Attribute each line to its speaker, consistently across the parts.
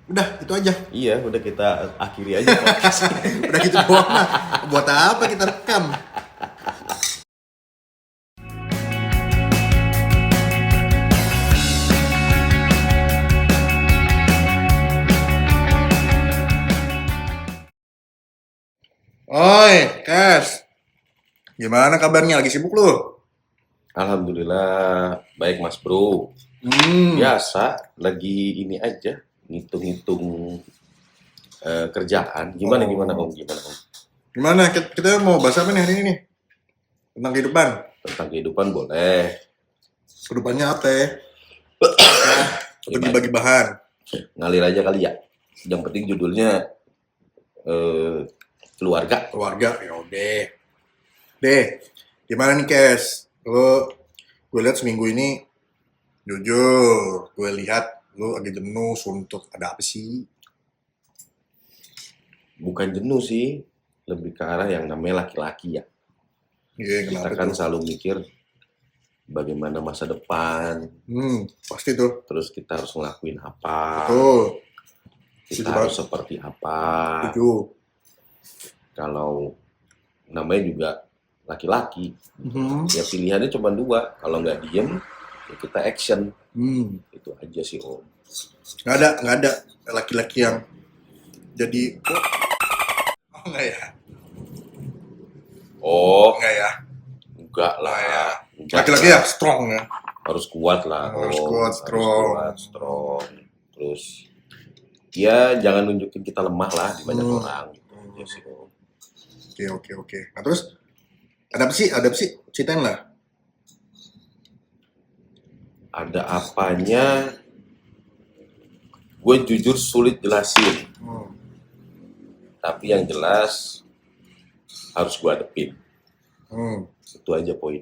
Speaker 1: Udah, itu aja.
Speaker 2: Iya, udah kita akhiri aja podcast.
Speaker 1: Udah gitu doang lah. Buat apa kita rekam? Oi, Kes. Gimana kabarnya? Lagi sibuk lu?
Speaker 2: Alhamdulillah, baik Mas Bro.
Speaker 1: Hmm.
Speaker 2: Biasa, lagi ini aja, ngitung-ngitung kerjaan. Gimana
Speaker 1: Oh.
Speaker 2: Om? Gimana Om?
Speaker 1: Gimana? Kita mau bahas apa nih hari ini nih? Tentang kehidupan.
Speaker 2: Tentang kehidupan boleh.
Speaker 1: Kehidupannya apa ya?
Speaker 2: Gimana?
Speaker 1: Bagi-bagi bahan.
Speaker 2: Ngalir aja kali ya. Yang penting judulnya eh, keluarga.
Speaker 1: Keluarga. Ya udah. Deh, gimana nih, Kes? Gue lihat seminggu ini, jujur, gue lihat lu lagi jenuh, suntuk. Ada apa sih?
Speaker 2: Bukan jenuh sih, lebih ke arah yang namanya laki-laki ya.
Speaker 1: Iya,
Speaker 2: Kita
Speaker 1: kenapa
Speaker 2: kan
Speaker 1: tuh?
Speaker 2: selalu mikir bagaimana masa depan,
Speaker 1: Pasti tuh.
Speaker 2: terus kita harus ngelakuin apa,
Speaker 1: Betul.
Speaker 2: kita
Speaker 1: Setuju
Speaker 2: harus
Speaker 1: banget.
Speaker 2: seperti apa.
Speaker 1: Setuju.
Speaker 2: Kalau namanya juga laki-laki,
Speaker 1: Mhm.
Speaker 2: ya pilihannya cuma dua. Kalau nggak diem, ya kita action. Itu aja sih Om.
Speaker 1: Nggak ada laki-laki yang jadi, oh nggak ya?
Speaker 2: Oh,
Speaker 1: Nggak ya?
Speaker 2: enggak
Speaker 1: Nggak ya?
Speaker 2: lah. Enggak
Speaker 1: Laki-laki
Speaker 2: lah.
Speaker 1: ya strong ya?
Speaker 2: Harus kuat lah
Speaker 1: Harus
Speaker 2: Om.
Speaker 1: kuat,
Speaker 2: Harus
Speaker 1: strong.
Speaker 2: kuat, strong. Terus, ya jangan nunjukin kita lemah lah di banyak orang. Gitu aja sih Om.
Speaker 1: Oke. Nah terus, ada apa sih? Ada apa sih? Ceritain lah.
Speaker 2: Ada apanya, gue jujur sulit jelasin. Tapi yang jelas, harus gue hadepin. Itu aja poin.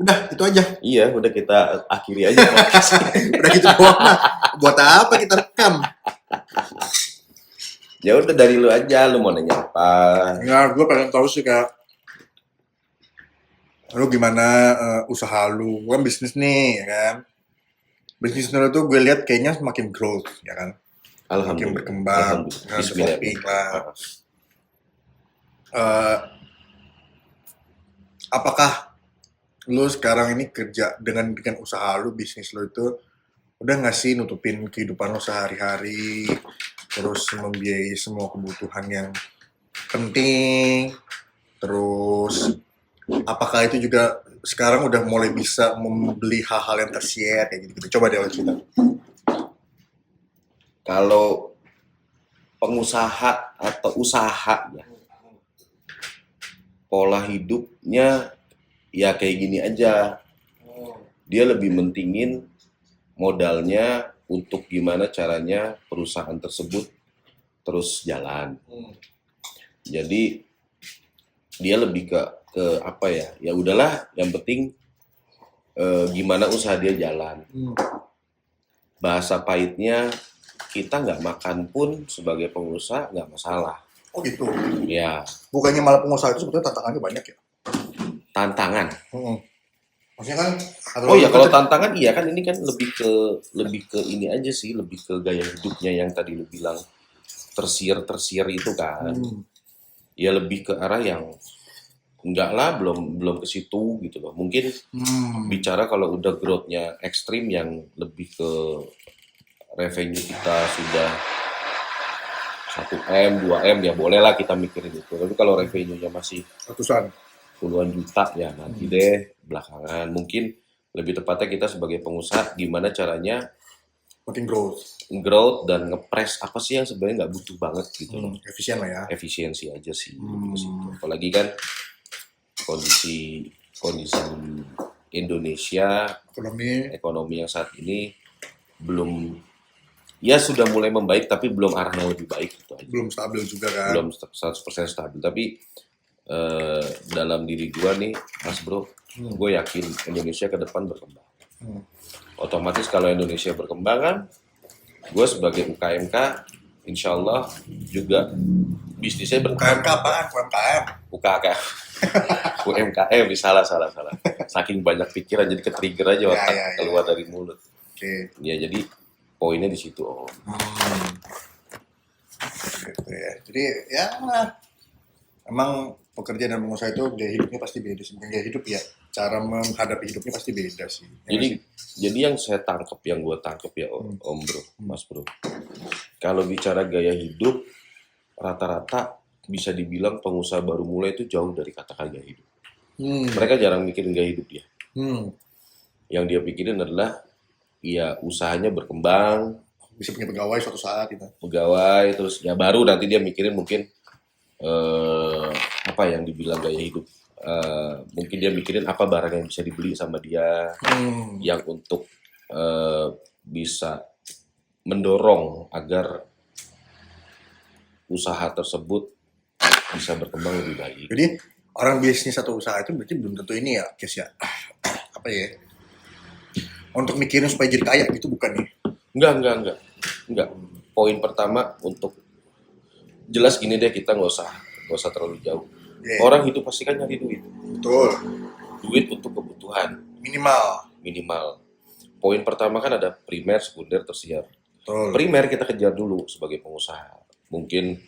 Speaker 1: Udah, itu aja.
Speaker 2: Iya, udah kita akhiri aja podcast.
Speaker 1: Udah gitu doang lah. Buat apa kita rekam?
Speaker 2: Ya udah dari lu aja, lu mau nanya apa?
Speaker 1: Ya, gue pengen tahu sih kayak, lu gimana usaha lu? Gue kan bisnis nih, ya kan? Bisnis lu tuh gue lihat kayaknya semakin growth, ya kan? Makin
Speaker 2: Alhamdulillah.
Speaker 1: berkembang,
Speaker 2: Alhamdulillah.
Speaker 1: dengan developing lah.
Speaker 2: Bismillah.
Speaker 1: Eh, apakah lu sekarang ini kerja dengan usaha lu, bisnis lu itu udah nggak sih nutupin kehidupan lu sehari-hari, terus membiayai semua kebutuhan yang penting, terus apakah itu juga sekarang udah mulai bisa membeli hal-hal yang tersier kayak gitu? Coba deh lo cerita.
Speaker 2: Kalau pengusaha atau usaha ya, pola hidupnya ya kayak gini aja. Dia lebih mentingin modalnya untuk gimana caranya perusahaan tersebut terus jalan. Jadi dia lebih ke apa ya? Ya udahlah, yang penting gimana usaha dia jalan. Bahasa pahitnya, kita nggak makan pun sebagai pengusaha nggak masalah.
Speaker 1: Oh gitu.
Speaker 2: Ya,
Speaker 1: Bukannya malah pengusaha itu sebetulnya tantangannya banyak ya?
Speaker 2: tantangan.
Speaker 1: Maksudnya kan,
Speaker 2: Oh ya, kalau tantangan iya kan ini kan lebih ke ini aja sih, lebih ke gaya hidupnya yang tadi lu bilang tersier itu kan. Ya lebih ke arah yang enggak lah, belum ke situ gitu loh. Mungkin bicara kalau udah growth-nya ekstrim yang lebih ke revenue kita sudah 1M, 2M ya bolehlah kita mikirin itu. Tapi kalau revenue-nya masih
Speaker 1: ratusan.
Speaker 2: puluhan juta ya nanti deh belakangan. Mungkin lebih tepatnya kita sebagai pengusaha gimana caranya
Speaker 1: Makin
Speaker 2: growth dan ngepres apa sih yang sebenarnya nggak butuh banget gitu loh.
Speaker 1: efisien lah ya.
Speaker 2: Efisiensi aja sih lebih ke situ. Apalagi kan kondisi Indonesia, ekonomi yang saat ini belum, ya sudah mulai membaik tapi belum arahnya lebih baik gitu aja.
Speaker 1: Belum stabil juga kan.
Speaker 2: Belum 100% stabil, tapi dalam diri gue nih Mas Bro, gue yakin Indonesia ke depan berkembang. Otomatis kalau Indonesia berkembang kan, gue sebagai UKMK insya Allah juga bisnisnya berkembang.
Speaker 1: UKMK apaan? UMKM.
Speaker 2: UMKM, salah. Saking banyak pikiran jadi ke-trigger aja otak
Speaker 1: Ya.
Speaker 2: keluar dari mulut.
Speaker 1: Oke.
Speaker 2: Ya jadi poinnya di situ Om.
Speaker 1: Gitu ya. Jadi ya emang pekerja dan pengusaha itu gaya hidupnya pasti beda sih. Bukan gaya hidup ya. Cara menghadapi hidupnya pasti beda sih. Ya nggak
Speaker 2: Jadi
Speaker 1: sih?
Speaker 2: yang saya tangkap, yang gue tangkap ya Om Bro, Mas Bro. Kalau bicara gaya hidup, rata-rata bisa dibilang pengusaha baru mulai itu jauh dari kata gaya hidup. Mereka jarang mikirin gaya hidup dia. Yang dia pikirin adalah ya usahanya berkembang,
Speaker 1: Bisa punya pegawai suatu saat gitu.
Speaker 2: pegawai, terus ya baru nanti dia mikirin mungkin apa yang dibilang gaya hidup. Mungkin dia mikirin apa barang yang bisa dibeli sama dia, yang untuk bisa mendorong agar usaha tersebut bisa berkembang lebih baik.
Speaker 1: Jadi orang bisnis atau usaha itu berarti belum tentu ini ya, Kes ya. Apa ya? Untuk mikirin supaya jadi kaya gitu bukan nih?
Speaker 2: Enggak. Poin pertama untuk jelas gini deh, kita nggak usah terlalu jauh.
Speaker 1: Yeah.
Speaker 2: Orang hidup pasti kan nyari duit.
Speaker 1: Betul.
Speaker 2: Duit untuk kebutuhan
Speaker 1: Minimal.
Speaker 2: Poin pertama kan ada primer, sekunder, tersier.
Speaker 1: Betul.
Speaker 2: Primer kita kejar dulu sebagai pengusaha. Mungkin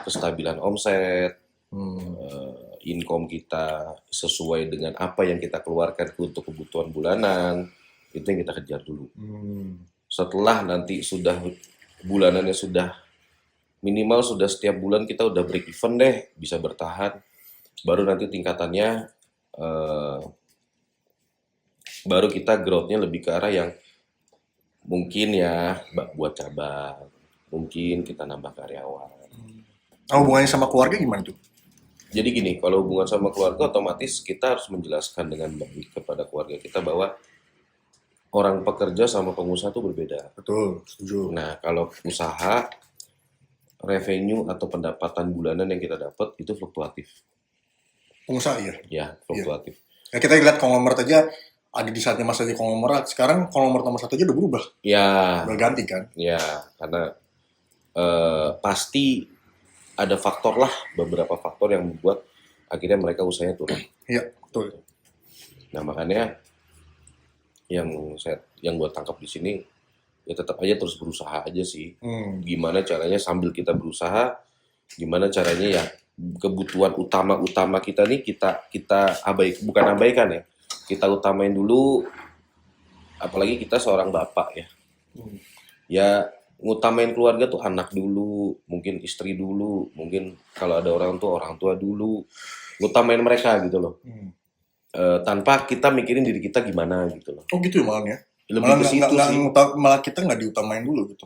Speaker 2: kestabilan omset, income kita sesuai dengan apa yang kita keluarkan untuk kebutuhan bulanan, itu yang kita kejar dulu. Setelah nanti sudah bulanannya sudah minimal sudah setiap bulan kita udah break even deh, bisa bertahan, baru nanti tingkatannya baru kita growth-nya lebih ke arah yang mungkin ya buat cabang, mungkin kita nambah karyawan.
Speaker 1: Hubungannya sama keluarga gimana tuh?
Speaker 2: Jadi gini, kalau hubungan sama keluarga otomatis kita harus menjelaskan dengan baik kepada keluarga kita bahwa orang pekerja sama pengusaha itu berbeda.
Speaker 1: Betul, setuju.
Speaker 2: Nah, kalau usaha, revenue atau pendapatan bulanan yang kita dapat itu fluktuatif.
Speaker 1: Pengusaha iya.
Speaker 2: Ya, fluktuatif.
Speaker 1: Ya, kita lihat konglomerat aja ada di saatnya masa di konglomerat. Sekarang konglomerat nomor satu aja udah berubah.
Speaker 2: Ya.
Speaker 1: Udah ganti kan?
Speaker 2: Ya, karena pasti ada faktor lah, beberapa faktor yang membuat akhirnya mereka usahanya turun.
Speaker 1: Iya, betul.
Speaker 2: Nah, makanya yang gue tangkap di sini ya tetap aja terus berusaha aja sih. Gimana caranya sambil kita berusaha, gimana caranya ya kebutuhan utama kita nih kita bukan abaikan ya. Kita utamain dulu, apalagi kita seorang bapak ya. Ya ngutamain keluarga tuh anak dulu, mungkin istri dulu, mungkin kalau ada orang tua dulu, ngutamain mereka gitu loh. Tanpa kita mikirin diri kita gimana gitu loh.
Speaker 1: Oh gitu ya malah ya?
Speaker 2: Lebih ke situ sih.
Speaker 1: Malah kita nggak diutamain dulu gitu.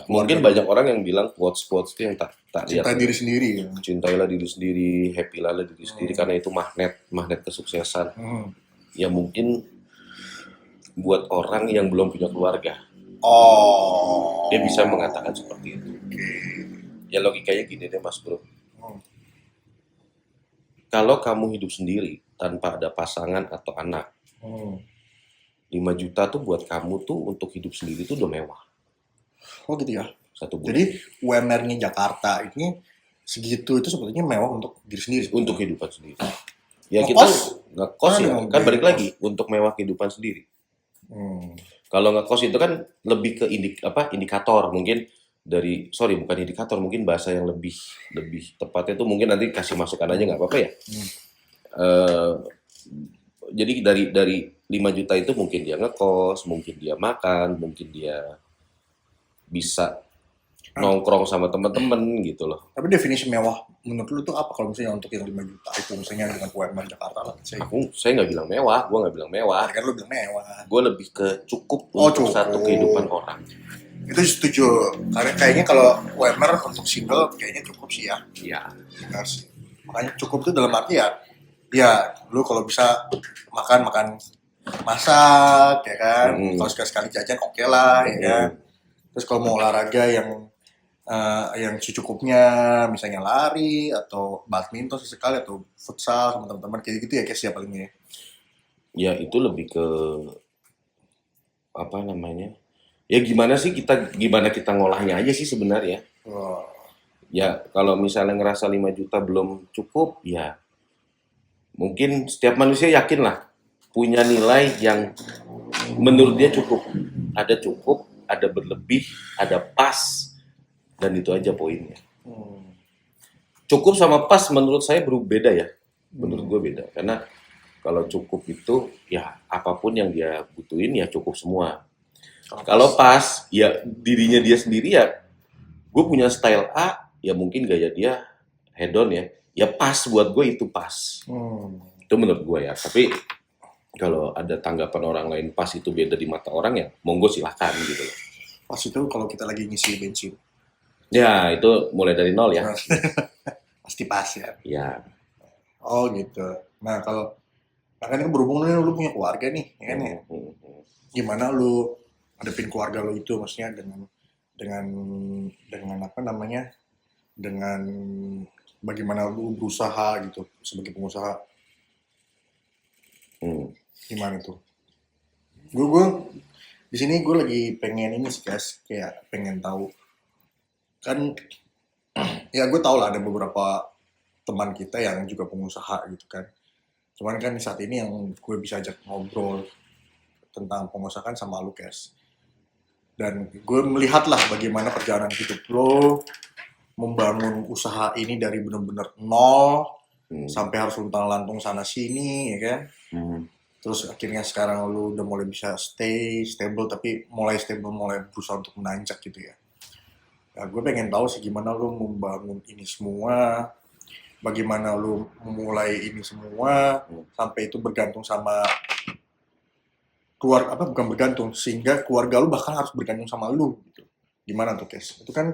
Speaker 2: Mungkin banyak orang yang bilang quotes itu yang tak lihat.
Speaker 1: Cintai diri sendiri. Ya.
Speaker 2: Cintailah diri sendiri, happy-lah diri sendiri karena itu magnet kesuksesan. Ya mungkin buat orang yang belum punya keluarga. Dia bisa mengatakan seperti itu. Ya logikanya gini deh Mas Bro. Kalau kamu hidup sendiri tanpa ada pasangan atau anak, 5 juta tuh buat kamu tuh untuk hidup sendiri tuh udah mewah.
Speaker 1: Oh gitu ya.
Speaker 2: 1 bulan.
Speaker 1: Jadi UMR-nya Jakarta ini segitu itu sebetulnya mewah untuk diri sendiri.
Speaker 2: Untuk kehidupan sendiri. Ya kita ngekos ya, kan balik lagi untuk mewah kehidupan sendiri. Kalau ngekos itu kan lebih ke indikator mungkin bukan indikator, mungkin bahasa yang lebih tepatnya itu mungkin nanti kasih masukan aja nggak apa-apa ya. Jadi dari 5 juta itu mungkin dia ngekos, mungkin dia makan, mungkin dia bisa nongkrong sama teman-teman gitu loh.
Speaker 1: Tapi definisi mewah menurut lu tuh apa kalau misalnya untuk yang 5 juta itu misalnya dengan UMR Jakarta lah.
Speaker 2: Saya nggak bilang mewah, gue nggak bilang mewah.
Speaker 1: Kan lu bilang mewah.
Speaker 2: Gue lebih ke cukup untuk satu kehidupan orang.
Speaker 1: Itu setuju. Karena kayaknya kalau UMR untuk single kayaknya cukup sih ya.
Speaker 2: Iya.
Speaker 1: Benar sih. Makanya cukup tuh dalam arti ya lu kalau bisa makan masak ya kan. Kalau sekali jajan oke lah ya kan. Terus kalau mau olahraga yang secukupnya, misalnya lari atau badminton sesekali atau futsal sama teman-teman kayak gitu ya Kes ya palingnya.
Speaker 2: Ya itu lebih ke apa namanya? Ya gimana kita ngolahnya aja sih sebenarnya. Ya kalau misalnya ngerasa 5 juta belum cukup, ya mungkin setiap manusia yakin lah punya nilai yang menurut dia cukup. ada cukup, ada berlebih, ada pas, dan itu aja poinnya. Cukup sama pas menurut saya berbeda ya. Menurut gue beda. Karena kalau cukup itu ya apapun yang dia butuhin ya cukup semua. Kalau pas ya dirinya dia sendiri ya gue punya style A ya mungkin gaya dia head on ya pas buat gue itu pas. Itu menurut gue ya. Tapi kalau ada tanggapan orang lain pas itu beda di mata orang ya monggo silahkan gitu loh.
Speaker 1: Pas itu kalau kita lagi ngisi bensin.
Speaker 2: Ya itu mulai dari nol ya.
Speaker 1: Pasti pas ya.
Speaker 2: Ya.
Speaker 1: Oh gitu. Nah kalau kan berhubung lu punya keluarga nih, ya kan ya? Gimana lu hadapin keluarga lu itu, maksudnya dengan apa namanya, dengan bagaimana lu berusaha gitu sebagai pengusaha, gimana tuh? Gue di sini gue lagi pengen ini sih guys, kayak pengen tahu kan, ya gue tau lah ada beberapa teman kita yang juga pengusaha gitu kan. Cuman kan saat ini yang gue bisa ajak ngobrol tentang pengusahaan sama lu guys. Dan gue melihat lah bagaimana perjalanan hidup lo membangun usaha ini dari benar-benar nol sampai harus luntang-lantung sana sini ya kan. Terus akhirnya sekarang lu udah mulai bisa stable tapi mulai berusaha untuk menanjak gitu ya. Nah, gue pengen tahu sih gimana lu membangun ini semua, bagaimana lu memulai ini semua sampai itu bergantung sama keluarga, apa bukan bergantung, sehingga keluarga lu bahkan harus bergantung sama lu gitu. Gimana tuh Kes? Itu kan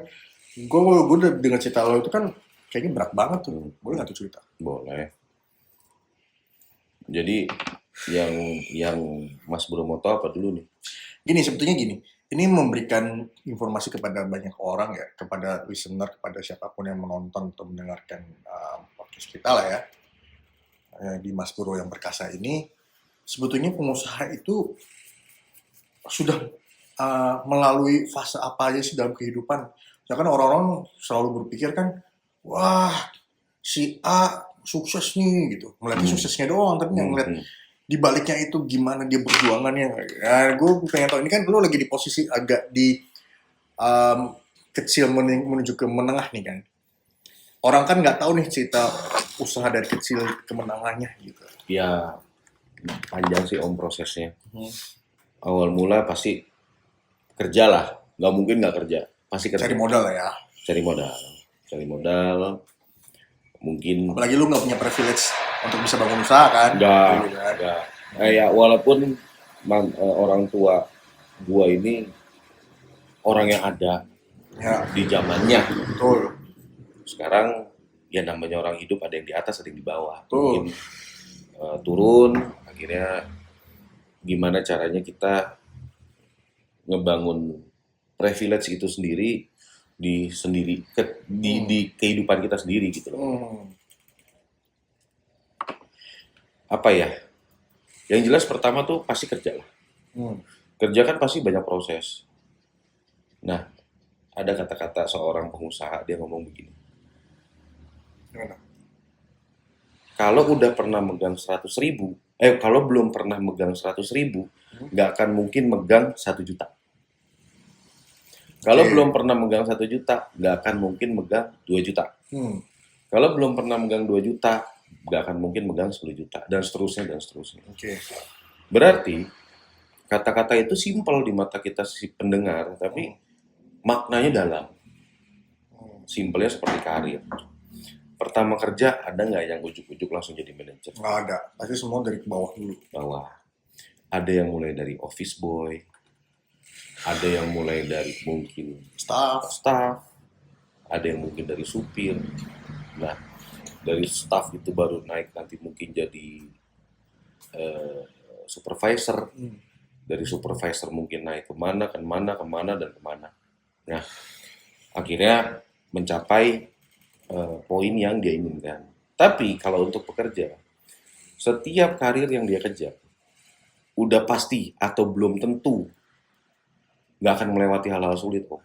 Speaker 1: gue udah dengar cerita lo itu kan kayaknya berat banget tuh. Boleh nggak tuh cerita?
Speaker 2: Boleh. Jadi yang Mas Bro mau tahu apa dulu nih?
Speaker 1: Gini, sebetulnya gini, ini memberikan informasi kepada banyak orang ya, kepada listener, kepada siapapun yang menonton atau mendengarkan podcast kita lah ya, di Mas Bro yang perkasa ini. Sebetulnya pengusaha itu sudah melalui fase apa aja sih dalam kehidupan. Ya kan orang-orang selalu berpikir kan, wah si A sukses nih gitu, melihat suksesnya doang, tapi yang ngeliat di baliknya itu gimana dia berjuangannya. Nah, gue pengen tahu, ini kan lo lagi di posisi agak di kecil menuju ke menengah nih kan. Orang kan nggak tahu nih cerita usaha dari kecil ke menengahnya gitu.
Speaker 2: Ya panjang sih om prosesnya. Awal mula pasti kerja lah, nggak mungkin nggak kerja, pasti kerja.
Speaker 1: Cari modal lah ya.
Speaker 2: Cari modal. Mungkin.
Speaker 1: Apalagi lu nggak punya privilege untuk bisa bangun usaha kan?
Speaker 2: Nggak. Ya walaupun orang tua gua ini orang yang ada
Speaker 1: ya
Speaker 2: di zamannya.
Speaker 1: Betul.
Speaker 2: Sekarang ya namanya orang hidup ada yang di atas ada yang di bawah.
Speaker 1: Betul.
Speaker 2: Mungkin turun akhirnya gimana caranya kita ngebangun privilege itu sendiri di kehidupan kita sendiri gitu loh. Apa ya? Yang jelas pertama tuh pasti kerja lah. Kerja kan pasti banyak proses. Nah, ada kata-kata seorang pengusaha dia ngomong begini.
Speaker 1: Gimana?
Speaker 2: Kalau udah pernah megang 100.000, kalau belum pernah megang 100.000, nggak akan mungkin megang 1 juta. Kalau belum pernah megang 1 juta, nggak akan mungkin megang 2 juta. Kalau belum pernah megang 2 juta, nggak akan mungkin megang 10 juta, dan seterusnya. Berarti, kata-kata itu simpel di mata kita si pendengar, tapi maknanya dalam. Simpelnya seperti karir. Pertama kerja, ada nggak yang ujuk-ujuk langsung jadi manajer?
Speaker 1: Nggak ada, pasti semua dari bawah dulu.
Speaker 2: Ada yang mulai dari office boy, ada yang mulai dari mungkin staff, ada yang mungkin dari supir. Nah, dari staff itu baru naik nanti mungkin jadi supervisor. Dari supervisor mungkin naik kemana. Nah, akhirnya mencapai poin yang dia inginkan. Tapi kalau untuk pekerja, setiap karir yang dia kejar, udah pasti atau belum tentu nggak akan melewati hal-hal sulit kok.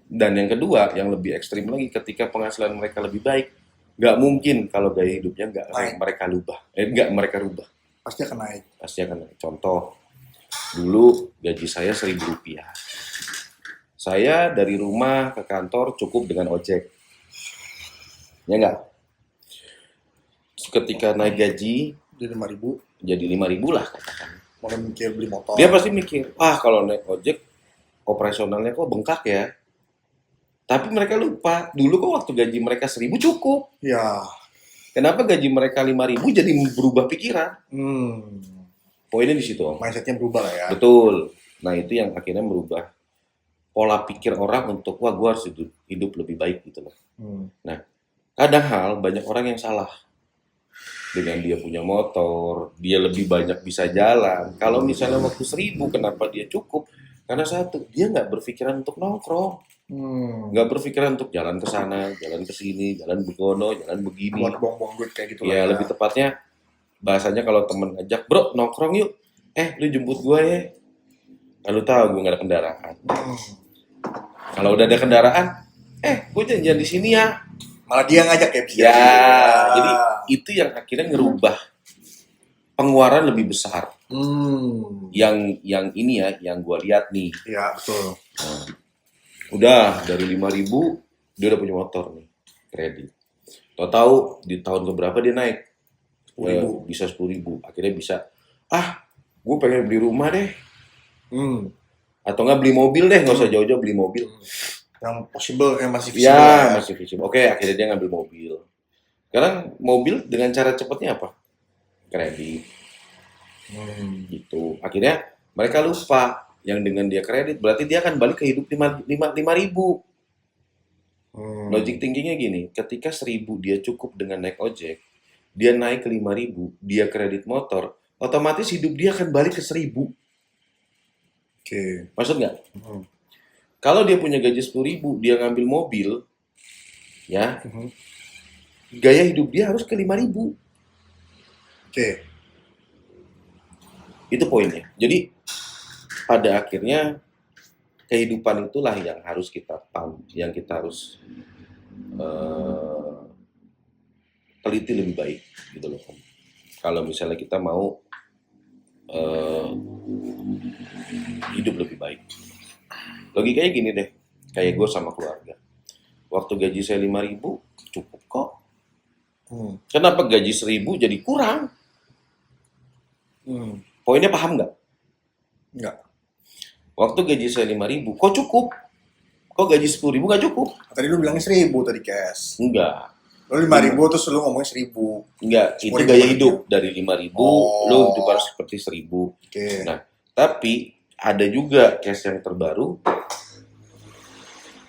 Speaker 2: Dan yang kedua, yang lebih ekstrim lagi, ketika penghasilan mereka lebih baik, nggak mungkin kalau gaya hidupnya nggak mereka rubah. Pasti akan naik. Contoh, Dulu gaji saya Rp1.000. Saya dari rumah ke kantor cukup dengan ojek. Ya nggak? Ketika naik gaji
Speaker 1: Jadi 5.000,
Speaker 2: jadi 5.000 lah katakan.
Speaker 1: mau mikir beli motor.
Speaker 2: Dia pasti mikir, kalau naik ojek operasionalnya kok bengkak ya. Tapi mereka lupa, dulu kok waktu gaji mereka 1.000 cukup.
Speaker 1: Ya.
Speaker 2: Kenapa gaji mereka 5.000 jadi berubah pikiran? Poinnya di situ, Om.
Speaker 1: Mindsetnya berubah lah ya.
Speaker 2: Betul. Nah, itu yang akhirnya merubah pola pikir orang untuk, wah gue harus hidup lebih baik gitu loh. Nah, kadang banyak orang yang salah. Dengan dia punya motor, dia lebih banyak bisa jalan. Kalau misalnya waktu 1.000, kenapa dia cukup? Karena satu, dia nggak berpikiran untuk nongkrong. Nggak berpikiran untuk jalan ke sana, jalan ke sini, jalan begono, jalan begini.
Speaker 1: Buat buang-buang duit kayak gitu
Speaker 2: Ya,
Speaker 1: lah.
Speaker 2: lebih tepatnya bahasanya kalau temen ngajak, bro nongkrong yuk. Lu jemput gue ya. Lalu tahu gue nggak ada kendaraan. Kalau udah ada kendaraan, gue janjian di sini ya.
Speaker 1: Malah dia ngajak ya.
Speaker 2: Ya, jadi itu yang akhirnya ngerubah pengeluaran lebih besar. Yang ini ya, yang gue lihat nih.
Speaker 1: Iya, betul.
Speaker 2: Udah dari 5.000 dia udah punya motor nih, kredit. Tahu di tahun keberapa dia naik?
Speaker 1: 10.000.
Speaker 2: Bisa 10.000. Akhirnya bisa, gue pengen beli rumah deh. Atau nggak beli mobil deh, nggak usah jauh-jauh beli mobil.
Speaker 1: Yang possible, yang masih visible.
Speaker 2: Ya, masih visible. Oke, akhirnya dia ngambil mobil. Sekarang mobil dengan cara cepatnya apa? Kredit. Gitu. Akhirnya mereka lupa yang dengan dia kredit, berarti dia akan balik ke hidup 5.000. Logic thinkingnya gini, ketika 1.000 dia cukup dengan naik ojek, dia naik ke 5.000, dia kredit motor, otomatis hidup dia akan balik ke 1.000.
Speaker 1: Oke.
Speaker 2: Maksud nggak? Kalau dia punya gaji 10.000, dia ngambil mobil, ya, gaya hidup dia harus ke 5.000.
Speaker 1: Oke.
Speaker 2: Itu poinnya. Jadi pada akhirnya kehidupan itulah yang harus kita yang kita harus teliti lebih baik, gitu loh. Kalau misalnya kita mau hidup lebih baik. Logikanya gini deh, kayak gue sama keluarga. Waktu gaji saya 5.000 cukup kok. Kenapa gaji 1.000 jadi kurang? Poinnya paham nggak?
Speaker 1: Enggak.
Speaker 2: Waktu gaji saya 5.000, kok cukup? Kok gaji 10.000 nggak cukup?
Speaker 1: Tadi lu bilangnya 1.000 tadi, Kes.
Speaker 2: Enggak.
Speaker 1: Lu 5.000 terus lu ngomongnya 1.000.
Speaker 2: Enggak, itu
Speaker 1: 10.000
Speaker 2: gaya
Speaker 1: aja.
Speaker 2: hidup. Dari 5.000, lu hidup harus seperti 1.000.
Speaker 1: Oke.
Speaker 2: Nah, tapi ada juga case yang terbaru.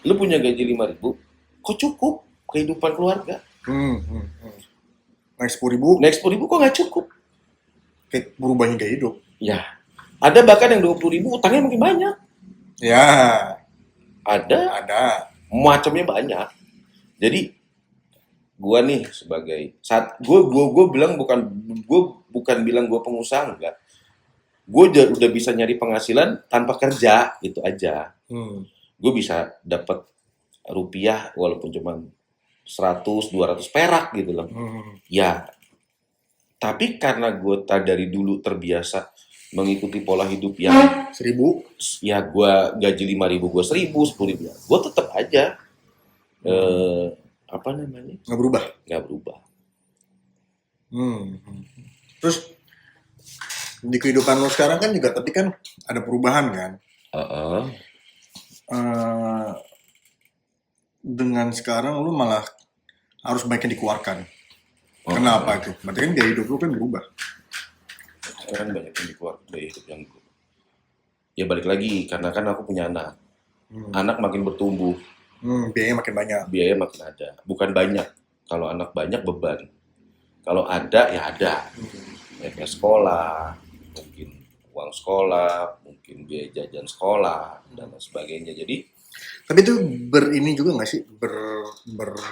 Speaker 2: Lu punya gaji 5.000, kok cukup kehidupan keluarga?
Speaker 1: Naik 10.000,
Speaker 2: Naik 10.000 kok nggak cukup?
Speaker 1: kayak berubahnya gaya hidup.
Speaker 2: Ya, ada bahkan yang 20.000 utangnya makin banyak.
Speaker 1: Ya,
Speaker 2: Ada, macamnya banyak. Jadi gua nih sebagai gua bilang bukan bilang gua pengusaha, enggak. Gue udah bisa nyari penghasilan tanpa kerja, gitu aja. Gue bisa dapat rupiah walaupun cuma 100-200 perak gitu loh. Ya, tapi karena gue dari dulu terbiasa mengikuti pola hidup yang
Speaker 1: 1.000.
Speaker 2: ya gue gaji 5.000, gue 1.000, 10.000, gue tetap aja apa namanya,
Speaker 1: Nggak berubah.
Speaker 2: nggak berubah.
Speaker 1: Terus di kehidupan lo sekarang kan juga tapi kan ada perubahan kan. Dengan sekarang lu malah harus banyak dikeluarkan. Kenapa itu? Berarti kan gaya hidup lu kan berubah.
Speaker 2: Sekarang banyak yang keluar gaya hidup yang ya balik lagi karena kan aku punya anak. Anak makin bertumbuh,
Speaker 1: Biayanya makin banyak.
Speaker 2: biaya makin ada. Bukan banyak. Kalau anak banyak beban. Kalau ada ya ada. Kayak sekolah, mungkin uang sekolah, mungkin biaya jajan sekolah dan sebagainya. Jadi
Speaker 1: Tapi itu berini juga nggak sih?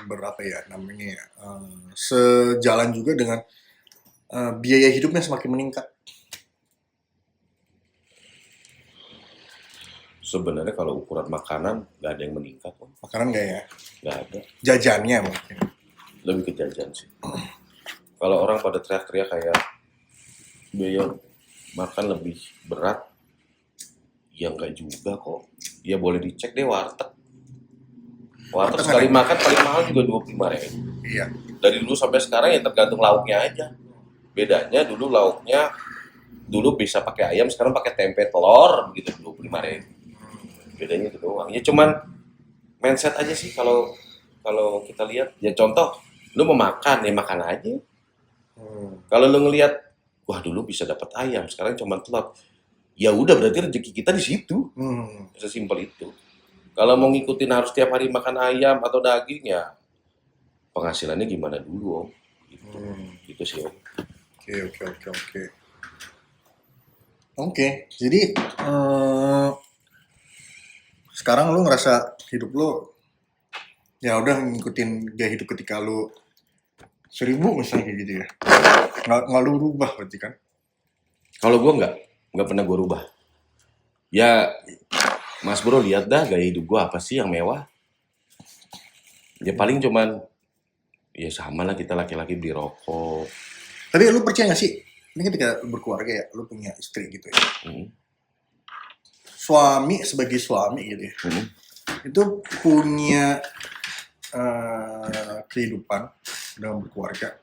Speaker 1: Berapa ya namanya ya? Sejalan juga dengan biaya hidupnya semakin meningkat.
Speaker 2: sebenarnya kalau ukuran makanan nggak ada yang meningkat, Om.
Speaker 1: Makanan nggak ya?
Speaker 2: Nggak ada.
Speaker 1: Jajannya mungkin.
Speaker 2: Lebih ke jajan sih. Kalau orang pada teriak-teriak kayak biaya makan lebih berat, Ya enggak juga kok. Ya boleh dicek deh warteg. Warteg
Speaker 1: Warteg
Speaker 2: sekali
Speaker 1: ada.
Speaker 2: makan paling mahal juga 25.000.
Speaker 1: Iya.
Speaker 2: Dari dulu sampai sekarang ya tergantung lauknya aja. Bedanya dulu lauknya dulu bisa pakai ayam, sekarang pakai tempe telur gitu 25.000. Bedanya itu doang. Ya cuman mindset aja sih kalau kalau kita lihat. Ya contoh, lu mau makan ya makan aja. Kalau lu ngelihat, wah dulu bisa dapat ayam, sekarang cuma telur. Ya udah berarti rezeki kita di situ. Sesimpel itu. Kalau mau ngikutin harus tiap hari makan ayam atau daging ya penghasilannya gimana dulu om. Gitu sih om.
Speaker 1: Oke. Oke, jadi sekarang lu ngerasa hidup lu ya udah ngikutin gaya hidup ketika lu 1000 misalnya kayak gitu ya. Nggak lu rubah berarti kan?
Speaker 2: Kalau gue nggak pernah gue rubah. Ya Mas Bro lihat dah gaya hidup gue apa sih yang mewah. Ya paling cuman ya sama lah kita laki-laki beli rokok.
Speaker 1: Tapi lu percaya nggak sih? Ini ketika lu berkeluarga ya, lu punya istri gitu ya. Suami sebagai suami gitu ya. Itu punya kehidupan dalam berkeluarga.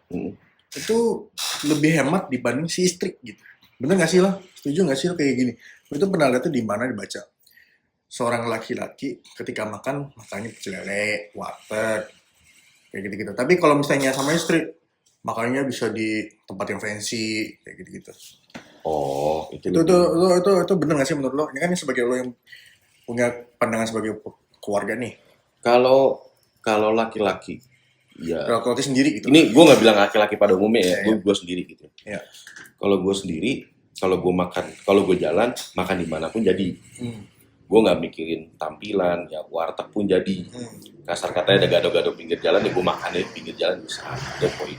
Speaker 1: Itu lebih hemat dibanding si istri gitu. Bener nggak sih lo? Setuju nggak sih lo kayak gini? Lo itu pernah lihat tuh di mana dibaca seorang laki-laki ketika makannya pecel lele, warteg, kayak gitu-gitu. Tapi kalau misalnya sama istri, makannya bisa di tempat yang fancy, kayak gitu-gitu.
Speaker 2: Oh,
Speaker 1: Itu bener nggak sih menurut lo? Ini kan sebagai lo yang punya pandangan sebagai keluarga nih.
Speaker 2: kalau laki-laki ya
Speaker 1: Kalau laki sendiri gitu.
Speaker 2: ini gue nggak bilang laki-laki pada umumnya ya, gue sendiri gitu.
Speaker 1: Ya.
Speaker 2: Kalau gue sendiri, kalau gue jalan makan dimanapun jadi. Gue nggak mikirin tampilan, ya warteg pun jadi. Kasar katanya ada gado-gado pinggir jalan, ya gue makan di pinggir jalan bisa. Itu poin.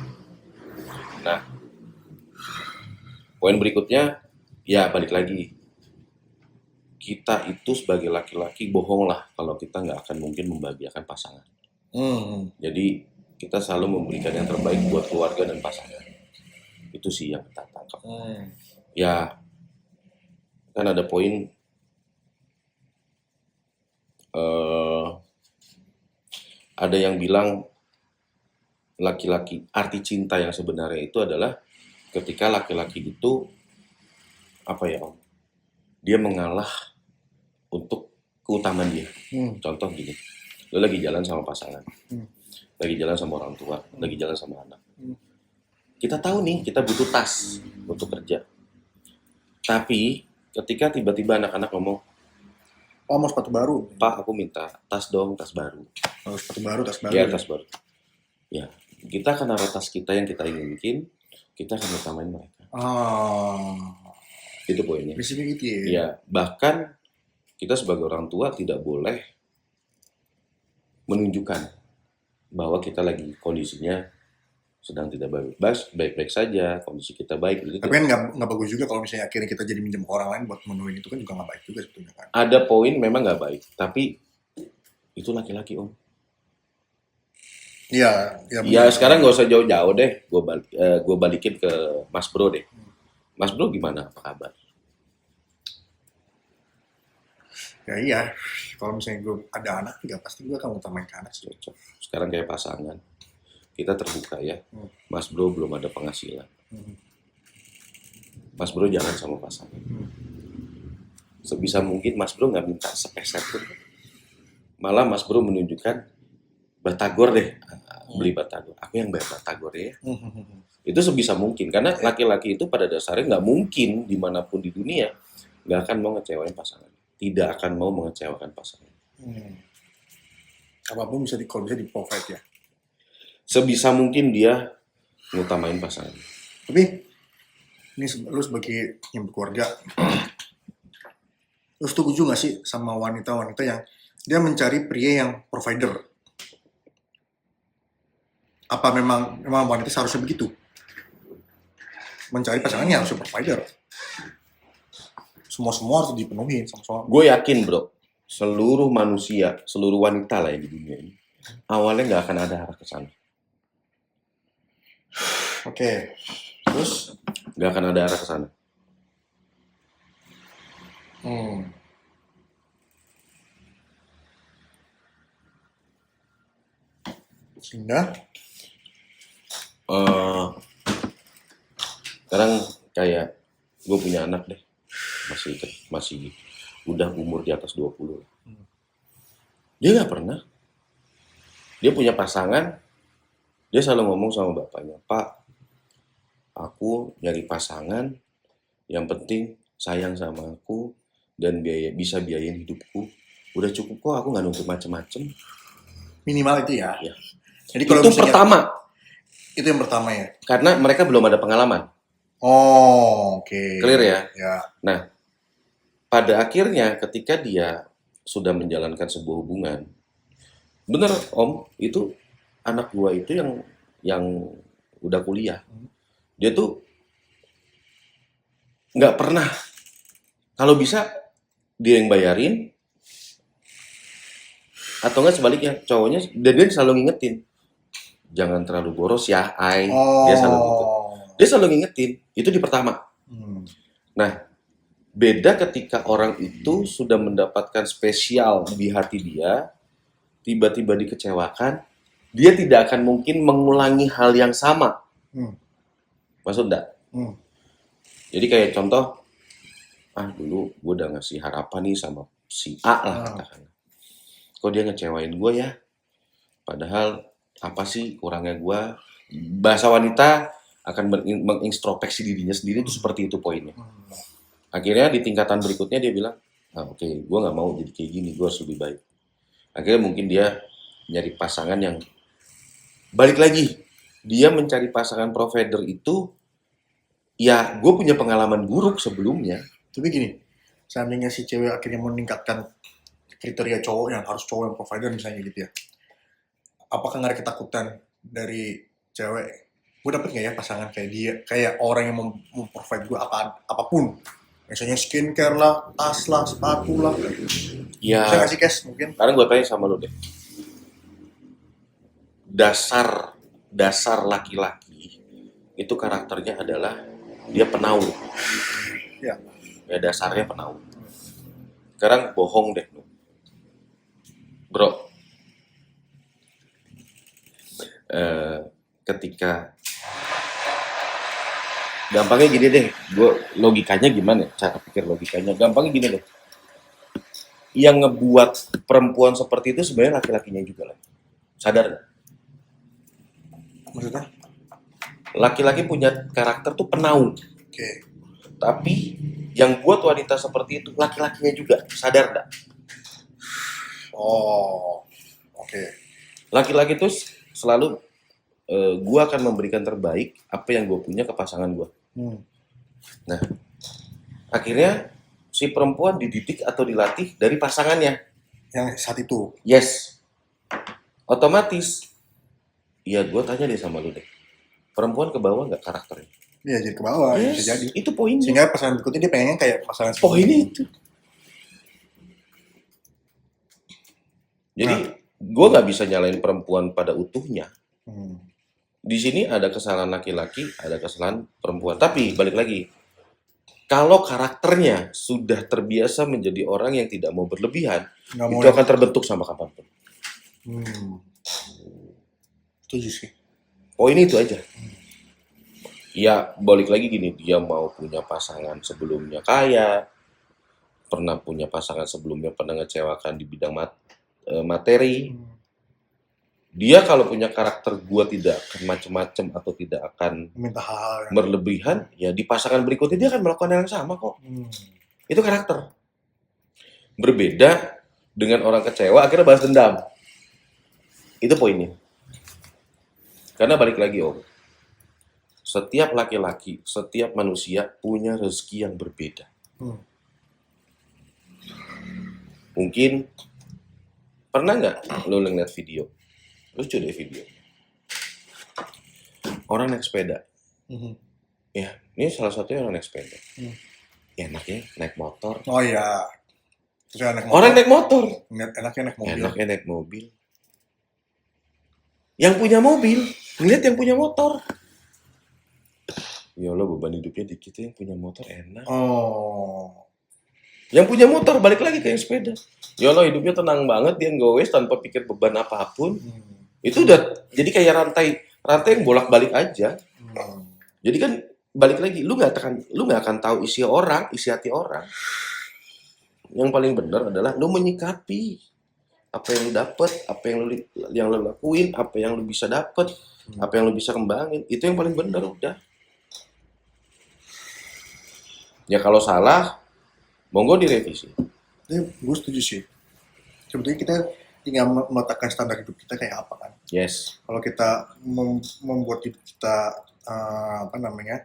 Speaker 2: Nah, poin berikutnya, ya balik lagi. Kita itu sebagai laki-laki bohong lah kalau kita nggak akan mungkin membahagiakan pasangan. Jadi kita selalu memberikan yang terbaik buat keluarga dan pasangan. Itu sih yang kita tangkap. Ya, kan ada poin ada yang bilang laki-laki, arti cinta yang sebenarnya itu adalah ketika laki-laki itu apa ya om, dia mengalah untuk keutamaan dia. Contoh gini, lo lagi jalan sama pasangan, lagi jalan sama orang tua, lagi jalan sama anak. Kita tahu nih kita butuh tas untuk kerja, tapi ketika tiba-tiba anak-anak ngomong,
Speaker 1: oh mau sepatu baru?
Speaker 2: Pak aku minta tas dong, tas baru.
Speaker 1: Oh, sepatu baru, tas baru.
Speaker 2: Ya tas baru. Ya kita akan naruh tas kita yang kita inginkan, kita akan utamain mereka. Itu poinnya.
Speaker 1: Prinsipnya gitu ya?
Speaker 2: Ya, bahkan kita sebagai orang tua tidak boleh menunjukkan bahwa kita lagi kondisinya sedang tidak baik-baik saja, kondisi kita baik.
Speaker 1: Tapi kan nggak bagus juga kalau misalnya akhirnya kita jadi minjem orang lain buat menuin itu kan juga nggak baik juga sebetulnya kan.
Speaker 2: Ada poin memang nggak baik, tapi itu laki-laki om.
Speaker 1: Iya.
Speaker 2: Ya sekarang nggak usah jauh-jauh deh, gue balikin ke Mas Bro deh. Mas Bro gimana? Apa kabar?
Speaker 1: Ya iya, kalau misalnya gue ada anak juga pasti gue akan utamain ke anak.
Speaker 2: Cocok. Sekarang kayak pasangan, kita terbuka ya. Mas Bro belum ada penghasilan. Mas Bro jangan sama pasangan. Sebisa mungkin Mas Bro nggak minta sepeser pun. Malah Mas Bro menunjukkan batagor deh, beli batagor. Aku yang bayar batagor ya. Itu sebisa mungkin, karena laki-laki itu pada dasarnya nggak mungkin dimanapun di dunia nggak akan mau ngecewain pasangan, tidak akan mau mengecewakan pasangan.
Speaker 1: Apapun bisa kalau bisa di provide ya.
Speaker 2: Sebisa mungkin dia ngutamain pasangan.
Speaker 1: Tapi ini lu sebagai yang berkeluarga, lu setuju nggak sih sama wanita-wanita yang dia mencari pria yang provider? Apa memang wanita seharusnya begitu? Mencari pasangannya harus provider. Semua harus dipenuhi sama.
Speaker 2: Gue yakin bro, seluruh manusia, seluruh wanita lah yang di dunia ini, awalnya nggak akan ada arah ke sana.
Speaker 1: Oke. Terus?
Speaker 2: Nggak akan ada arah ke sana.
Speaker 1: Sehingga
Speaker 2: Eh, sekarang kayak gue punya anak deh, masih udah umur di atas 20. Dia nggak pernah, dia punya pasangan, dia selalu ngomong sama bapaknya, Pak, aku nyari pasangan, yang penting sayang sama aku dan bisa biayain hidupku. Udah cukup kok, aku nggak nuntut macem-macem.
Speaker 1: minimal itu ya.
Speaker 2: Ya.
Speaker 1: Jadi kalau
Speaker 2: Itu
Speaker 1: misalnya
Speaker 2: pertama,
Speaker 1: itu yang pertama ya.
Speaker 2: karena mereka belum ada pengalaman.
Speaker 1: Oh, oke.
Speaker 2: Clear ya?
Speaker 1: Ya.
Speaker 2: Nah, pada akhirnya ketika dia sudah menjalankan sebuah hubungan, bener Om, itu anak gua itu yang udah kuliah, dia tuh nggak pernah, kalau bisa dia yang bayarin, atau nggak sebaliknya cowoknya, dan dia selalu ngingetin, jangan terlalu boros ya, Ai. Dia selalu gitu.
Speaker 1: Oh.
Speaker 2: Dia selalu ngingetin, itu di pertama.
Speaker 1: Hmm.
Speaker 2: Nah, beda ketika orang itu sudah mendapatkan spesial di hati dia, tiba-tiba dikecewakan, dia tidak akan mungkin mengulangi hal yang sama.
Speaker 1: Hmm.
Speaker 2: Maksud enggak?
Speaker 1: Hmm.
Speaker 2: Jadi kayak contoh, dulu gue udah ngasih harapan nih sama si A lah katakanlah. Kok dia ngecewain gue ya? Padahal apa sih kurangnya gue? Bahasa wanita akan mengintrospeksi dirinya sendiri itu seperti itu poinnya. Akhirnya di tingkatan berikutnya dia bilang, oke, gue nggak mau jadi kayak gini, gue harus lebih baik. Akhirnya mungkin dia nyari pasangan yang balik lagi. Dia mencari pasangan provider itu, ya gue punya pengalaman buruk sebelumnya.
Speaker 1: Tapi gini, seandainya si cewek akhirnya meningkatkan kriteria cowok yang harus cowok yang provider misalnya gitu ya. Apakah nggak ada ketakutan dari cewek? Gue dapet nggak ya pasangan kayak dia, kayak orang yang memprovide gue apapun. Misalnya skincare lah, tas lah, sepatu lah.
Speaker 2: Ya,
Speaker 1: Bisa nggak sih, Kes? Mungkin.
Speaker 2: sekarang gue tanya sama lo deh. Dasar laki-laki itu karakternya adalah dia penaung.
Speaker 1: Ya.
Speaker 2: Ya dasarnya penaung. Sekarang bohong deh, bro. Ketika gampangnya gini deh, gue logikanya gimana? Cara pikir logikanya, gampangnya gini deh. Yang ngebuat perempuan seperti itu sebenarnya laki-lakinya juga lah. Sadar nggak?
Speaker 1: Maksudnya?
Speaker 2: Laki-laki punya karakter tuh penaung.
Speaker 1: Oke.
Speaker 2: Tapi yang buat wanita seperti itu laki-lakinya juga. Sadar nggak?
Speaker 1: Oh, oke.
Speaker 2: Laki-laki tuh selalu gue akan memberikan terbaik apa yang gue punya ke pasangan gue. Nah, akhirnya si perempuan dididik atau dilatih dari pasangannya.
Speaker 1: Yang saat itu.
Speaker 2: Yes. Otomatis. Ya gue tanya deh sama lu deh. Perempuan ke bawah nggak karakternya?
Speaker 1: Iya, jadi ke bawah.
Speaker 2: Yes,
Speaker 1: Bisa jadi.
Speaker 2: itu poinnya.
Speaker 1: Sehingga pasangan berikutnya dia pengennya kayak pasangan
Speaker 2: Poinnya itu. Jadi gue nggak bisa nyalain perempuan pada utuhnya. Di sini ada kesalahan laki-laki, ada kesalahan perempuan. Tapi balik lagi, kalau karakternya sudah terbiasa menjadi orang yang tidak mau berlebihan, itu akan terbentuk sama kapanpun.
Speaker 1: Setuju sih.
Speaker 2: Poin itu aja. Ya balik lagi gini, dia mau punya pasangan sebelumnya kaya, pernah punya pasangan sebelumnya pernah ngecewakan di bidang materi. Dia kalau punya karakter gua tidak akan macem-macem atau tidak akan
Speaker 1: minta hal
Speaker 2: berlebihan, ya di pasangan berikutnya dia akan melakukan yang sama kok. Itu karakter. Berbeda dengan orang kecewa akhirnya balas dendam. Itu poinnya. Karena balik lagi Om, setiap laki-laki, setiap manusia punya rezeki yang berbeda. Mungkin pernah nggak lo ngeliat video? Lucu deh video. Orang naik sepeda. Ya, ini salah satunya orang naik sepeda. Enaknya naik motor.
Speaker 1: Oh iya.
Speaker 2: Orang naik motor.
Speaker 1: Enaknya naik mobil.
Speaker 2: Enaknya naik mobil. Yang punya mobil, ngeliat yang punya motor. Ya Allah, beban hidupnya dikit, yang punya motor enak.
Speaker 1: Oh.
Speaker 2: Yang punya motor balik lagi ke yang sepeda. Ya Allah, hidupnya tenang banget, dia ngowes tanpa pikir beban apapun. Itu udah jadi kayak rantai yang bolak-balik aja. Jadi kan balik lagi, lu nggak akan tahu isi hati orang. Yang paling benar adalah lu menyikapi apa yang lu dapet, apa yang lu lakuin, apa yang lu bisa dapet, apa yang lu bisa kembangin. Itu yang paling benar udah. Ya kalau salah, monggo direvisi.
Speaker 1: Gue setuju sih. Sebetulnya kita tinggal meletakkan standar hidup kita kayak apa kan.
Speaker 2: Yes.
Speaker 1: Kalau kita membuat hidup kita apa namanya,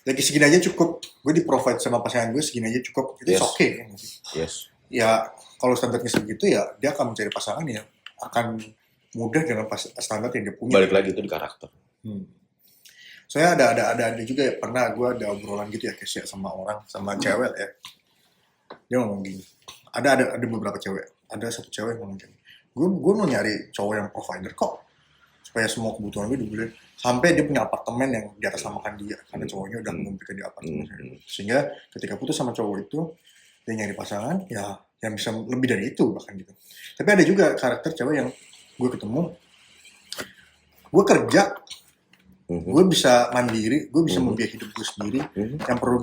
Speaker 1: lagi segini aja cukup, gue di provide sama pasangan gue segini aja cukup, itu
Speaker 2: Yes.
Speaker 1: oke kan.
Speaker 2: Yes.
Speaker 1: Ya kalau standarnya segitu ya dia akan mencari pasangan yang akan mudah dengan standar yang dia punya.
Speaker 2: Balik lagi itu di karakter.
Speaker 1: Soalnya ada juga ya, pernah gue ada obrolan gitu ya kayak sama orang, sama cewek ya. Dia ngomong gini, ada beberapa cewek, ada satu cewek yang ngomong gini, gue mau nyari cowok yang provider kok, supaya semua kebutuhan gue dibeli, sampai dia punya apartemen yang di atas namakan dia, karena cowoknya udah memberikan dia apartemen. Sehingga ketika putus sama cowok itu, dia nyari pasangan ya yang bisa lebih dari itu bahkan gitu. Tapi ada juga karakter cewek yang gue ketemu, gue kerja, gue bisa mandiri, gue bisa membiayai hidup gue sendiri. Yang perlu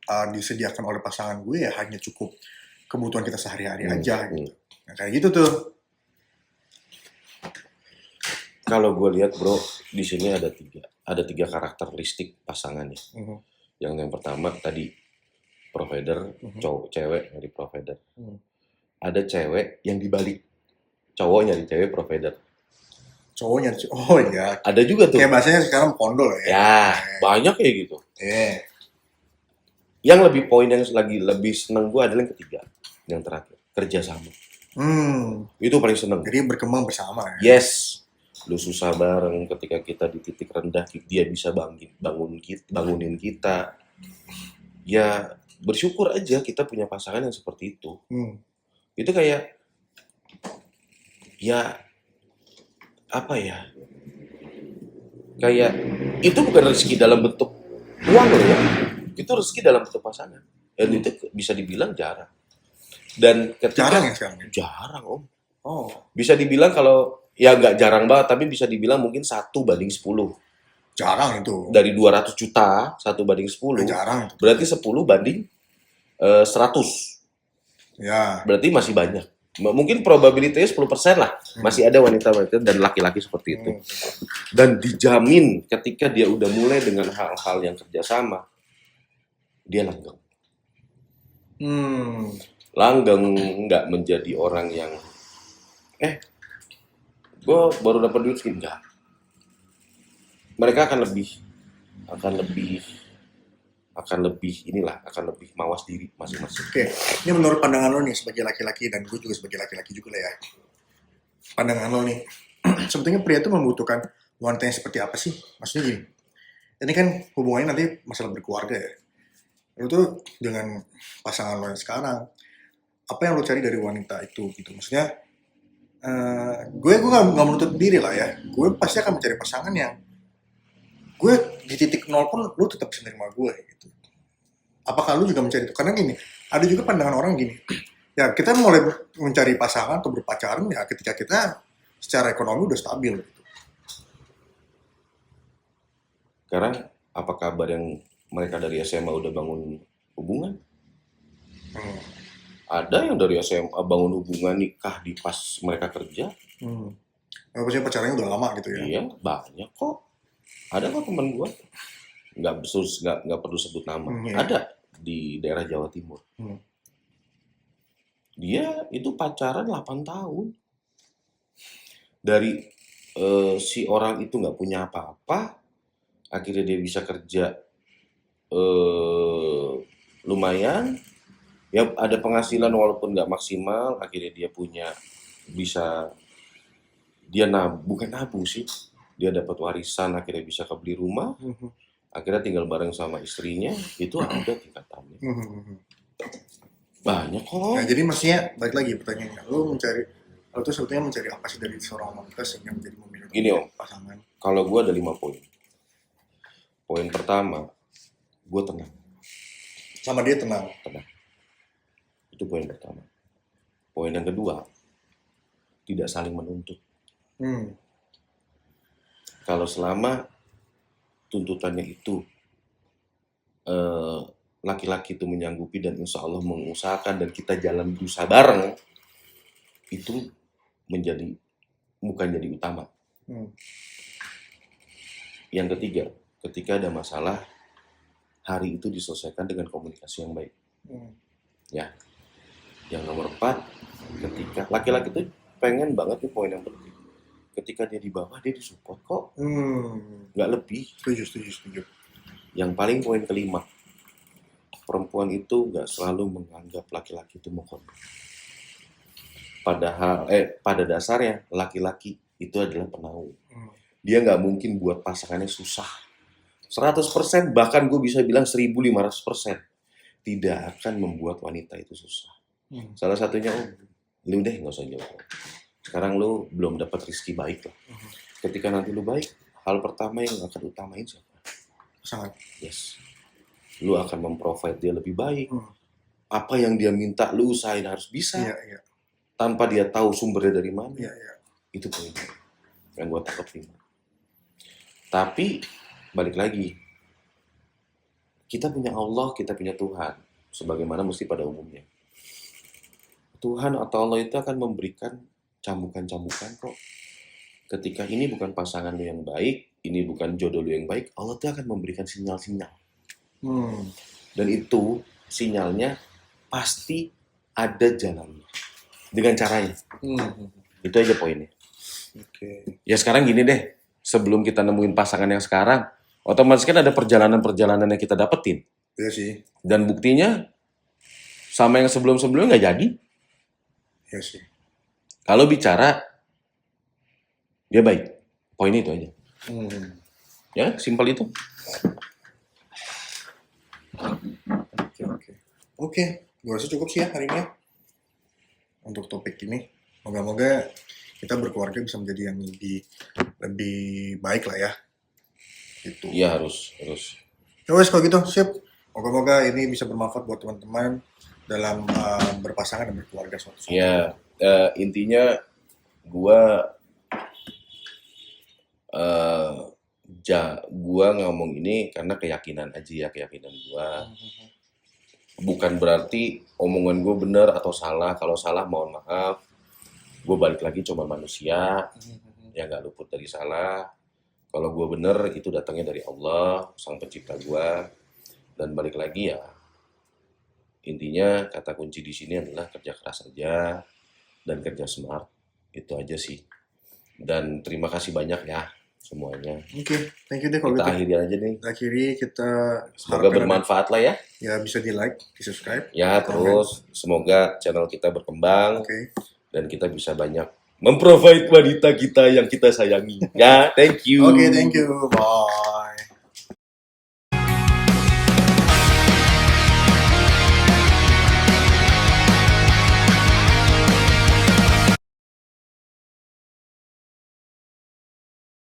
Speaker 1: disediakan oleh pasangan gue ya hanya cukup kebutuhan kita sehari-hari aja gitu. Nah, kayak gitu tuh.
Speaker 2: Kalau gue lihat bro, di sini ada tiga karakteristik pasangannya. Yang pertama tadi provider, cewek nyari provider. Ada cewek yang dibalik, cowok nyari cewek provider.
Speaker 1: Cowoknya, oh iya.
Speaker 2: Ada juga tuh.
Speaker 1: Kayak bahasanya sekarang pondol ya.
Speaker 2: Ya, banyak kayak gitu. Yang lebih seneng gue adalah yang ketiga, yang terakhir, kerjasama. Itu paling seneng.
Speaker 1: Jadi berkembang bersama ya.
Speaker 2: Yes. Lu susah bareng, ketika kita di titik rendah, dia bisa bangunin kita. Ya, bersyukur aja kita punya pasangan yang seperti itu. Itu kayak, ya, apa ya? Kayak, itu bukan rezeki dalam bentuk uang loh ya. Itu rezeki dalam bentuk pasangan. Dan itu bisa dibilang jarang. Dan ketika,
Speaker 1: jarang ya sekarang?
Speaker 2: Jarang om.
Speaker 1: Oh.
Speaker 2: Bisa dibilang kalau, ya nggak jarang banget, tapi bisa dibilang mungkin 1:10.
Speaker 1: Jarang itu.
Speaker 2: Dari 200 juta, 1:10.
Speaker 1: Jarang.
Speaker 2: Berarti 10 banding 100.
Speaker 1: Ya.
Speaker 2: Berarti masih banyak. Mungkin probabilitasnya 10% lah. Masih ada wanita-wanita dan laki-laki seperti itu. Dan dijamin ketika dia udah mulai dengan hal-hal yang kerjasama, dia langgeng. Langgeng, nggak menjadi orang yang gue baru dapat duit segini, enggak. Mereka akan lebih mawas diri masing-masing.
Speaker 1: Oke, ini menurut pandangan lo nih sebagai laki-laki, dan gue juga sebagai laki-laki juga lah ya. Pandangan lo nih, sebetulnya pria itu membutuhkan wanita yang seperti apa sih? Maksudnya gini, ini kan hubungannya nanti masalah berkeluarga ya. Lo tuh dengan pasangan lo yang sekarang, apa yang lo cari dari wanita itu gitu? Maksudnya, gue nggak menutup diri lah ya. Gue pasti akan mencari pasangan yang gue di titik nol pun lu tetap bisa nerima gue gitu. Apakah lu juga mencari itu? Karena gini, ada juga pandangan orang gini, ya kita mulai mencari pasangan atau berpacaran ya ketika kita secara ekonomi udah stabil gitu.
Speaker 2: Sekarang apa kabar yang mereka dari SMA udah bangun hubungan? Ada yang dari SMA bangun hubungan, nikah di pas mereka kerja.
Speaker 1: Maksudnya pacarannya udah lama gitu ya?
Speaker 2: Iya, banyak kok. Ada kok teman gue, nggak perlu sebut nama. Ada di daerah Jawa Timur. Dia itu pacaran 8 tahun. Dari si orang itu nggak punya apa-apa, akhirnya dia bisa kerja lumayan. Ya ada penghasilan walaupun nggak maksimal, akhirnya dia bukan nabung sih. Dia dapat warisan, akhirnya bisa kebeli rumah, akhirnya tinggal bareng sama istrinya, itu ada tingkatannya. Banyak kok.
Speaker 1: Nah, jadi maksudnya, balik lagi pertanyaannya, lo tuh sebetulnya mencari apa sih dari seorang wanita sehingga menjadi memilih pasangan?
Speaker 2: Kalau gue ada 5 poin. Poin pertama, gue tenang.
Speaker 1: Sama dia tenang?
Speaker 2: Tenang. Itu poin pertama. Poin yang kedua, tidak saling menuntut.
Speaker 1: Hmm.
Speaker 2: Kalau selama tuntutannya itu laki-laki itu menyanggupi dan insya Allah mengusahakan dan kita jalan berusaha bareng, itu menjadi bukan jadi utama.
Speaker 1: Hmm.
Speaker 2: Yang ketiga, ketika ada masalah, hari itu diselesaikan dengan komunikasi yang baik.
Speaker 1: Hmm.
Speaker 2: Ya. Yang nomor 4, ketika laki-laki itu pengen banget nih poin yang penting. Ketika dia di bawah, dia disupport kok,
Speaker 1: Hmm.
Speaker 2: nggak lebih.
Speaker 1: Setuju.
Speaker 2: Yang paling poin kelima, perempuan itu nggak selalu menganggap laki-laki itu mohon. Padahal, pada dasarnya laki-laki itu adalah penaung.
Speaker 1: Hmm.
Speaker 2: Dia nggak mungkin buat pasangannya susah. 100%, bahkan gue bisa bilang 1500%. Tidak akan membuat wanita itu susah.
Speaker 1: Hmm.
Speaker 2: Salah satunya, lu deh nggak usah jawab. Sekarang lu belum dapat rezeki baik lah.
Speaker 1: Hmm.
Speaker 2: Ketika nanti lu baik, hal pertama yang akan utamain siapa?
Speaker 1: Sangat.
Speaker 2: Yes. Lu akan memprovide dia lebih baik.
Speaker 1: Hmm.
Speaker 2: Apa yang dia minta, lu usahain harus bisa.
Speaker 1: Iya.
Speaker 2: Tanpa dia tahu sumbernya dari mana.
Speaker 1: Iya.
Speaker 2: Itu poin yang gue tangkap 5. Tapi, balik lagi. Kita punya Allah, kita punya Tuhan. Sebagaimana mesti pada umumnya. Tuhan atau Allah itu akan memberikan cambukan-cambukan kok. Ketika ini bukan pasangan lu yang baik, ini bukan jodoh lu yang baik, Allah tuh akan memberikan sinyal-sinyal.
Speaker 1: Hmm.
Speaker 2: Dan itu sinyalnya pasti ada jalannya. Dengan caranya.
Speaker 1: Hmm.
Speaker 2: Itu aja poinnya.
Speaker 1: Oke.
Speaker 2: Ya sekarang gini deh, sebelum kita nemuin pasangan yang sekarang, otomatis kan ada perjalanan-perjalanan yang kita dapetin.
Speaker 1: Iya sih.
Speaker 2: Dan buktinya, sama yang sebelum-sebelumnya nggak jadi.
Speaker 1: Iya sih.
Speaker 2: Kalau bicara, dia baik. Poin itu aja.
Speaker 1: Hmm.
Speaker 2: Ya, simpel itu.
Speaker 1: Oke. Gue rasa cukup sih ya hari ini ya. Untuk topik ini. Moga-moga kita berkeluarga bisa menjadi yang lebih baik lah ya. Gitu.
Speaker 2: Iya harus.
Speaker 1: Ya wes kalau gitu, sip. Moga-moga ini bisa bermanfaat buat teman-teman dalam berpasangan dan berkeluarga suatu saat.
Speaker 2: Ya, intinya gua ngomong ini karena keyakinan aja ya, keyakinan gua. Bukan berarti omongan gue benar atau salah. Kalau salah mohon maaf. Gue balik lagi cuma manusia, ya nggak luput dari salah. Kalau gue benar itu datangnya dari Allah, Sang Pencipta gue. Dan balik lagi ya, intinya kata kunci di sini adalah kerja keras aja dan kerja smart. Itu aja sih. Dan terima kasih banyak ya semuanya.
Speaker 1: Oke, thank you deh kalau
Speaker 2: Kita
Speaker 1: gitu.
Speaker 2: akhiri aja nih.
Speaker 1: Akhiri kita
Speaker 2: Semoga bermanfaat lah ya.
Speaker 1: Ya bisa di like, di subscribe.
Speaker 2: Ya terus semoga channel kita berkembang.
Speaker 1: Oke.
Speaker 2: Dan kita bisa banyak memprovide wanita kita yang kita sayangi. Ya, thank you.
Speaker 1: Oke, thank you. Bye.